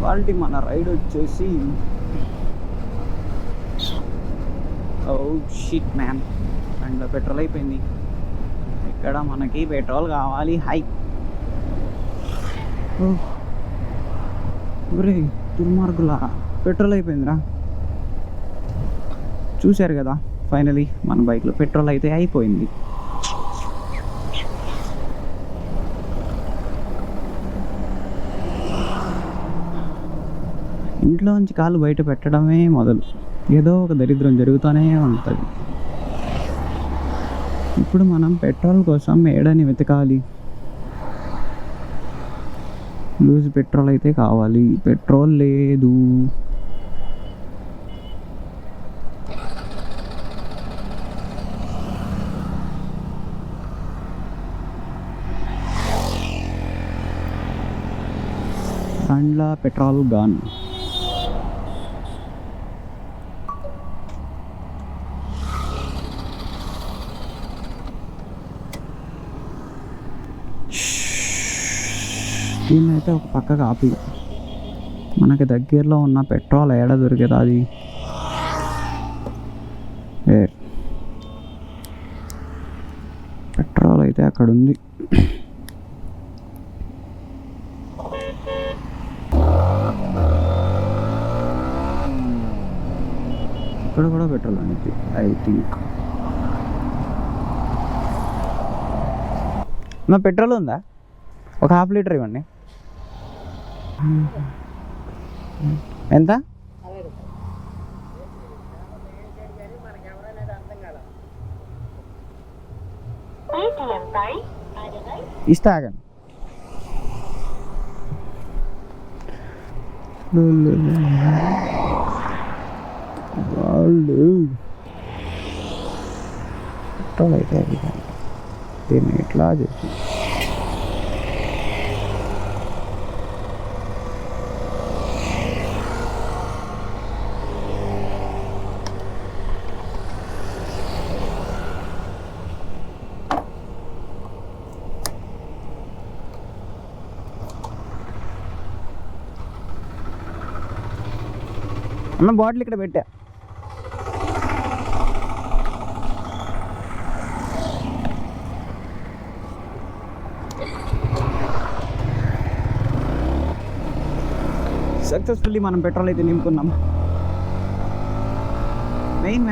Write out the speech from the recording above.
ఇవాల్టి మన రైడ్ వచ్చేసి oh shit man, and petrol అయిపోయింది. ఇక్కడ మనకి పెట్రోల్ కావాలి. హై ఒరే దుర్మార్గులా, పెట్రోల్ అయిపోయిందిరా. చూశారు కదా, ఫైనలీ మన బైక్లో పెట్రోల్ అయితే అయిపోయింది. ఇంట్లో నుంచి కాలు బయట పెట్టడమే మొదలు, ఏదో ఒక దరిద్రం జరుగుతూనే ఉంటుంది. ఇప్పుడు మనం పెట్రోల్ కోసం ఏడని వెతకాలి. లూజ్ పెట్రోల్ అయితే కావాలి. పెట్రోల్ లేదు. బండ్ల పెట్రోల్ గన్. దీన్నైతే ఒక పక్కకు ఆపి, మనకి దగ్గరలో ఉన్న పెట్రోల్ ఏడ దొరికేది అది పెట్రోల్ అయితే అక్కడ ఉంది. ఇక్కడ కూడా పెట్రోల్ అనేది ఐ థింక్. నా పెట్రోల్ ఉందా? ఒక ½ లీటర్ ఇవ్వండి. ఎంత? ఇస్తా ఆగండి. పెట్రోల్ అయితే దీన్ని ఎట్లా చేసి అన్న బాటిల్ ఇక్కడ పెట్టా. సక్సెస్ఫుల్లీ మనం పెట్రోల్ అయితే నింపుకున్నాం.